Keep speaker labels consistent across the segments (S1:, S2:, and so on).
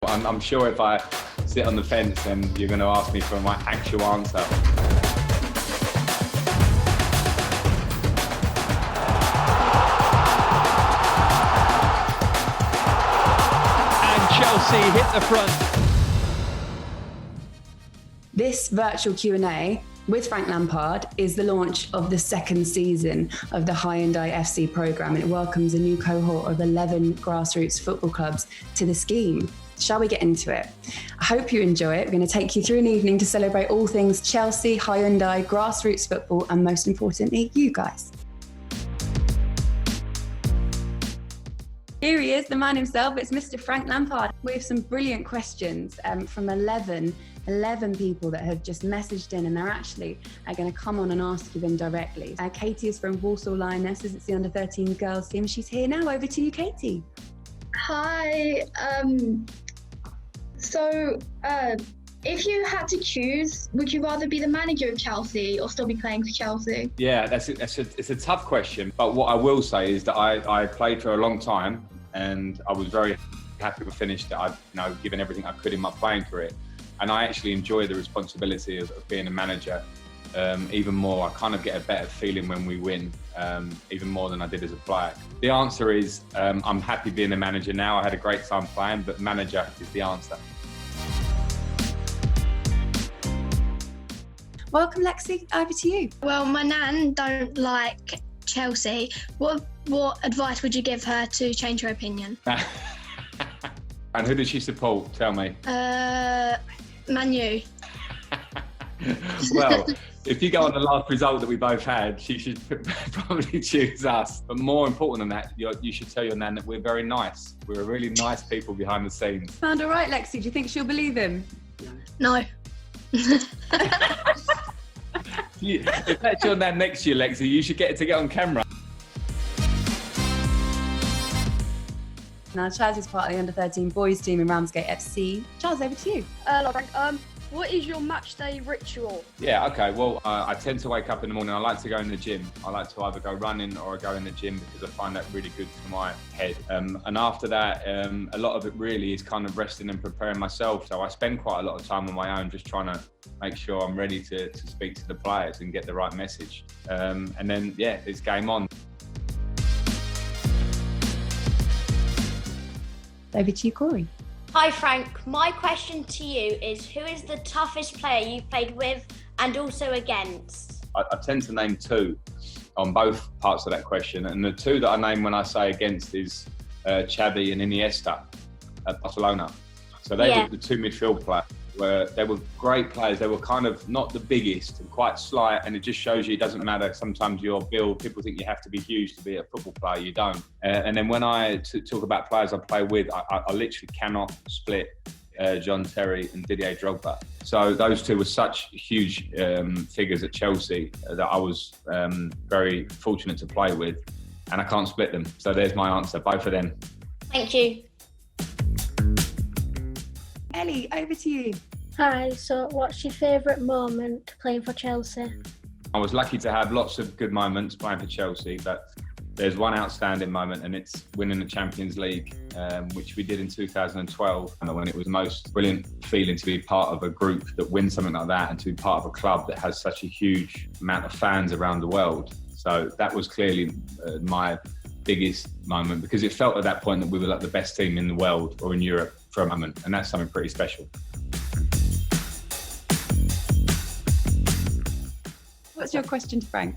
S1: I'm sure if I sit on the fence, then you're going to ask me for my actual answer.
S2: And Chelsea hit the front.
S3: This virtual Q&A with Frank Lampard is the launch of the second season of the Hyundai FC programme, and it welcomes a new cohort of 11 grassroots football clubs to the scheme. Shall we get into it? I hope you enjoy it. We're going to take you through an evening to celebrate all things Chelsea, Hyundai, grassroots football, and most importantly, you guys. Here he is, the man himself. It's Mr. Frank Lampard. We have some brilliant questions from 11 people that have just messaged in, and they're actually going to come on and ask you them directly. Katie is from Walsall Lionesses. It's the under-13 girls team. She's here now. Over to you, Katie.
S4: Hi. If you had to choose, would you rather be the manager of Chelsea or still be playing for Chelsea?
S1: Yeah, it's a tough question. But what I will say is that I played for a long time, and I was very happy to finish that. I've given everything I could in my playing career. And I actually enjoy the responsibility of being a manager even more. I kind of get a better feeling when we win, even more than I did as a player. The answer is I'm happy being a manager now. I had a great time playing, but manager is the answer.
S3: Welcome, Lexi. Over to you.
S4: Well, my nan don't like Chelsea. What advice would you give her to change her opinion?
S1: And who does she support? Tell me.
S4: Man U.
S1: Well, if you go on the last result that we both had, she should probably choose us. But more important than that, you should tell your nan that we're very nice. We're really nice people behind the scenes.
S3: Sound all right, Lexi? Do you think she'll believe him?
S4: No.
S1: If that's your nan next to you, Lexi, you should get to get on camera.
S3: Now, Chaz is part of the under-13 boys team in Ramsgate FC. Chaz, over to you.
S5: Hello, Frank. What is your match day ritual?
S1: Yeah, okay. Well, I tend to wake up in the morning. I like to go in the gym. I like to either go running or I go in the gym because I find that really good for my head. And after that, a lot of it really is kind of resting and preparing myself. So I spend quite a lot of time on my own just trying to make sure I'm ready to speak to the players and get the right message. And then, yeah, it's game on.
S3: Over to you, Corey.
S6: Hi Frank, my question to you is who is the toughest player you've played with and also against?
S1: I tend to name two on both parts of that question, and the two that I name when I say against is Xavi and Iniesta at Barcelona. So they were the two midfield players. They were great players. They were kind of not the biggest and quite slight, and it just shows you it doesn't matter. Sometimes your build, people think you have to be huge to be a football player. You don't. And then when I talk about players I play with, I literally cannot split John Terry and Didier Drogba. So those two were such huge figures at Chelsea that I was very fortunate to play with, and I can't split them. So there's my answer, both of them.
S6: Thank you.
S3: Ellie, over to you.
S5: Hi, so what's your favourite moment playing for Chelsea?
S1: I was lucky to have lots of good moments playing for Chelsea, but there's one outstanding moment, and it's winning the Champions League, which we did in 2012. And when it was the most brilliant feeling to be part of a group that wins something like that and to be part of a club that has such a huge amount of fans around the world. So that was clearly my biggest moment, because it felt at that point that we were like the best team in the world or in Europe for a moment, and that's something pretty special.
S3: What's your question to Frank?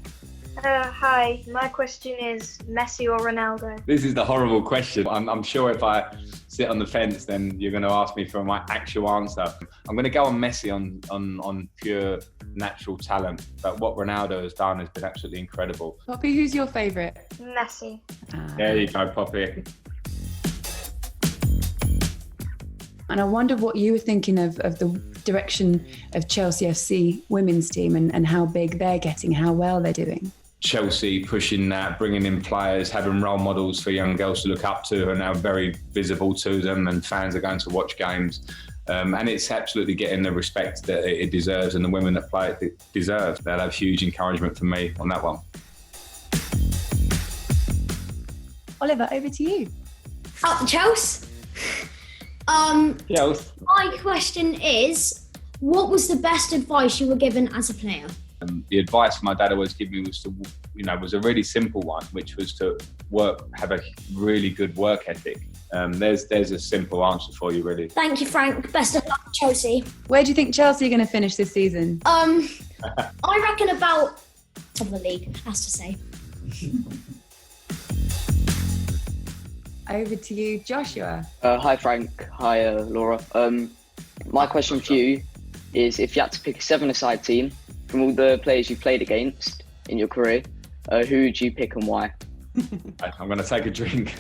S7: Hi, my question is Messi or Ronaldo?
S1: This is the horrible question. I'm sure if I sit on the fence, then you're going to ask me for my actual answer. I'm going to go on Messi on pure natural talent, but what Ronaldo has done has been absolutely incredible.
S3: Poppy, who's your favourite?
S7: Messi.
S1: There you go, Poppy.
S3: And I wonder what you were thinking of the direction of Chelsea FC women's team and how big they're getting, how well they're doing.
S1: Chelsea pushing that, bringing in players, having role models for young girls to look up to, are now very visible to them, and fans are going to watch games. And it's absolutely getting the respect that it deserves, and the women that play it deserve. They'll have huge encouragement from me on that one.
S3: Oliver, over to you.
S6: Up the Chelsea. My question is, what was the best advice you were given as a player?
S1: The advice my dad always gave me was to, was a really simple one, which was to have a really good work ethic. There's a simple answer for you, really.
S6: Thank you, Frank. Best of luck, Chelsea.
S3: Where do you think Chelsea are going to finish this season?
S6: I reckon about top of the league, has to say.
S3: Over to you, Joshua.
S8: Hi, Frank. Hi, Laura. My question for you is, if you had to pick a 7-a-side team from all the players you've played against in your career, who would you pick and why?
S1: I'm going to take a drink.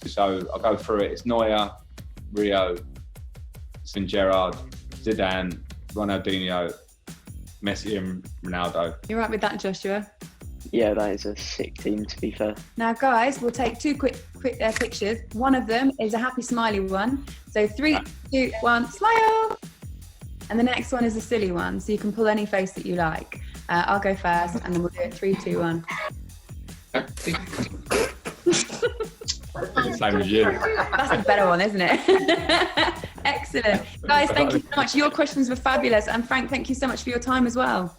S1: So I'll go through it. It's Neuer, Rio, St. Gerrard, Zidane, Ronaldinho, Messi and Ronaldo.
S3: You right with that, Joshua?
S8: Yeah, that is a sick team, to be fair.
S3: Now, guys, we'll take two quick pictures. One of them is a happy smiley one. So 3, 2, 1, smile. And the next one is a silly one. So you can pull any face that you like. I'll go first, and then we'll do it 3, 2, 1.
S1: Same as you.
S3: That's a better one, isn't it? Excellent. Guys, thank you so much. Your questions were fabulous. And Frank, thank you so much for your time as well.